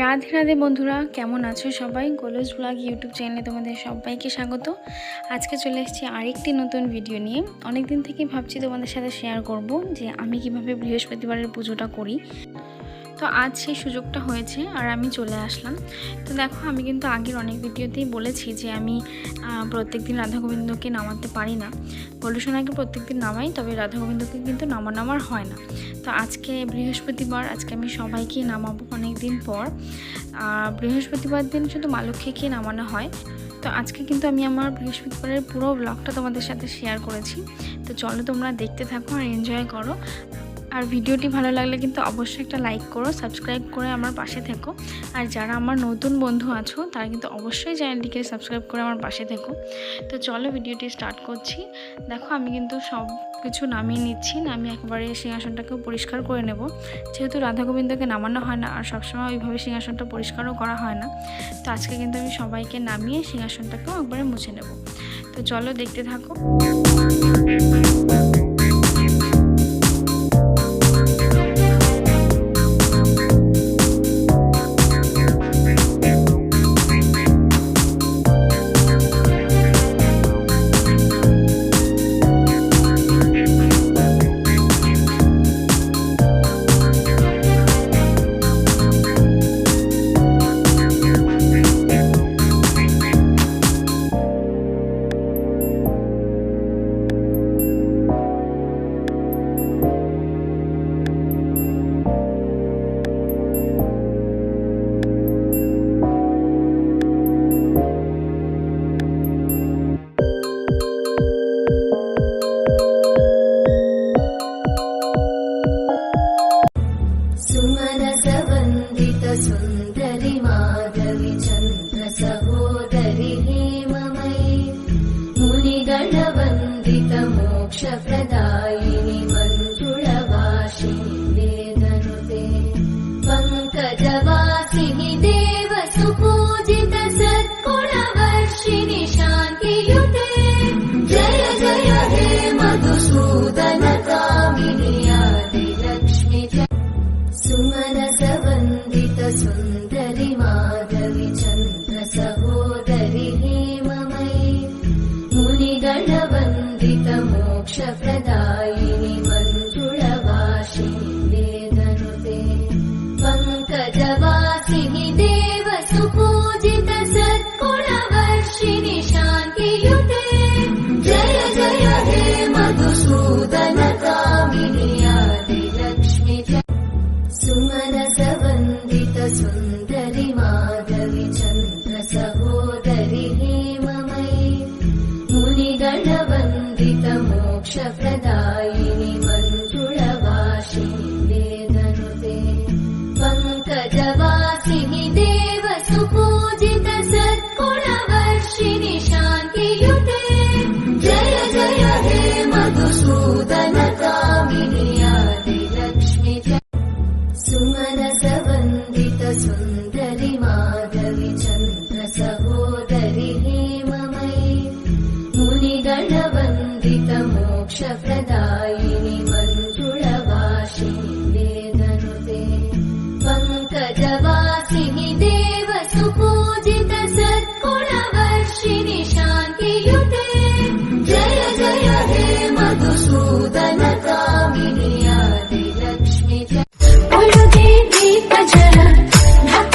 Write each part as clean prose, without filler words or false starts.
রাধে রাধে বন্ধুরা, কেমন আছো সবাই? গোলস ব্লগ ইউটিউব চ্যানেলে তোমাদের সবাইকে স্বাগত। আজকে চলে এসেছি আরেকটি নতুন ভিডিও নিয়ে। অনেক দিন থেকেই ভাবছি তোমাদের সাথে শেয়ার করব যে আমি কিভাবে বৃহস্পতিবারের পুজোটা করি। তো আজ সেই সুযোগটা হয়েছে আর আমি চলে আসলাম। তো দেখো, আমি কিন্তু আগের অনেক ভিডিওতেই বলেছি যে আমি প্রত্যেকদিন রাধা গোবিন্দকে নামাতে পারি না। গোলুসোনাকে প্রত্যেকদিন নামাই, তবে রাধা গোবিন্দকে কিন্তু নামার হয় না। তো আজকে বৃহস্পতিবার, আজকে আমি সবাইকে নামাবো অনেক দিন পর। বৃহস্পতিবার দিন শুধু মা লক্ষ্মীকে নামানো হয়। তো আজকে কিন্তু আমি আমার বৃহস্পতিবারের পুরো ব্লগটা তোমাদের সাথে শেয়ার করেছি। তো চলো তোমরা দেখতে থাকো আর এনজয় করো। আর ভিডিওটি ভালো লাগলে কিন্তু অবশ্যই একটা লাইক করো, সাবস্ক্রাইব করে আমার পাশে থেকো। আর যারা আমার নতুন বন্ধু আছো তারা কিন্তু অবশ্যই চ্যানেলটিকে সাবস্ক্রাইব করে আমার পাশে থেকো। তো চলো ভিডিওটি স্টার্ট করছি। দেখো, আমি কিন্তু সব কিছু নামিয়ে নিচ্ছি, নামিয়ে একবারে সিংহাসনটাকেও পরিষ্কার করে নেব। যেহেতু রাধা গোবিন্দকে নামানো হয় না আর সবসময় ওইভাবে সিংহাসনটা পরিষ্কারও করা হয় না, তো আজকে কিন্তু আমি সবাইকে নামিয়ে সিংহাসনটাকেও একবারে মুছে নেব। তো চলো দেখতে থাকো। सुन्दरि माधवी चन्द्र सहोदरि हेममयी मुनिगणवन्दित मोक्षप्रदायिनि मञ्जुळवासिनि वेदनुते पङ्कजवासिनि देव सुपूजित सद्गुणवर्षिणि शान्तियुते जय जय हे मधुसूदन कामिनि आदिलक्ष्मि सुमनसवन्दित सुन्दरि माधवी चन्द्र सहोदरि हेममयी मुनिगणवन्दित मोक्षप्रदायिनि मञ्जुळवासिनि वेदनुते पङ्कजवासिनि देव सुपूजित सद्गुणवर्षिणि शान्तियुते जय जय हे मधुसूदन कामिनि आदिलक्ष्मि सुमनसवन्दित सुन्दरि माधवी चन्द्र सहोदरि हेममयी मुनिगणवन्दित मोक्षप्रदायिनि मञ्जुळवासिनि वेदनुते पङ्कजवासिनि देव सुपूजित सद्गुणवर्षिणि शान्तियुते जय जय हे मधुसूदन कामिनि आदिलक्ष्मि सुमनसवन्दित सुन्दरि माधवी चन्द्र सहोदरि हेममयी मुनिगणवन्दित मोक्षप्रदायिनि मञ्जुळवासिनि वेदनुते पङ्कजवासिनि देव सुपूजित सद्गुणवर्षिणि शान्तियुते जय जय हे मधुसूदन कामिनि आदिलक्ष्मि ढाक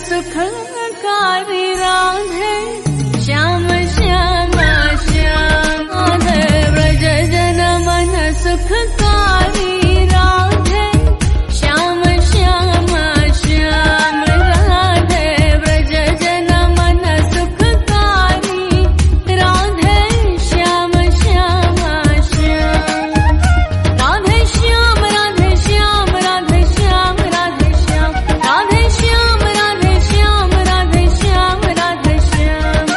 सुखकारी राधे श्याम श्याम श्याम राधे व्रज जन मन सुखकारी राधे श्याम श्याम श्याम राधे व्रज जन मन सुखकारी राधे श्याम श्याम श्याम राधे श्याम राधे श्याम राधे श्याम राधे श्याम राधे श्याम राधे श्याम राधे श्याम राधे श्याम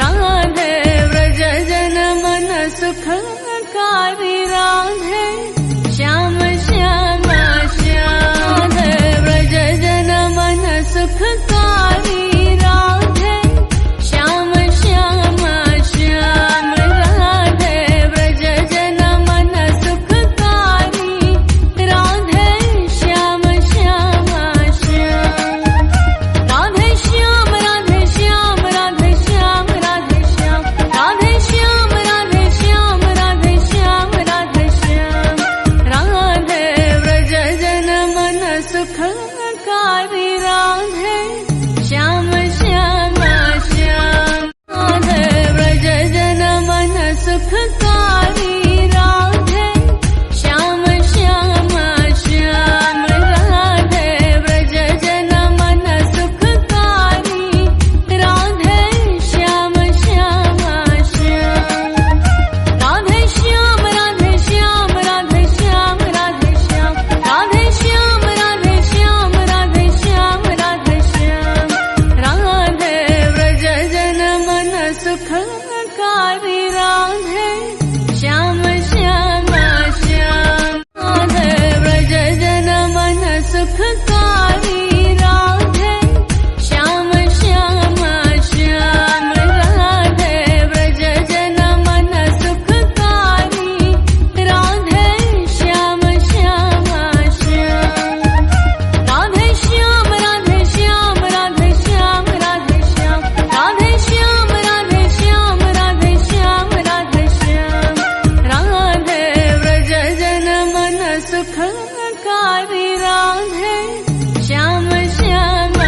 राधे व्रज जन मन सुखकारी राधे श्याम श्याम श्याम राधे व्रज जन मन सुखकारी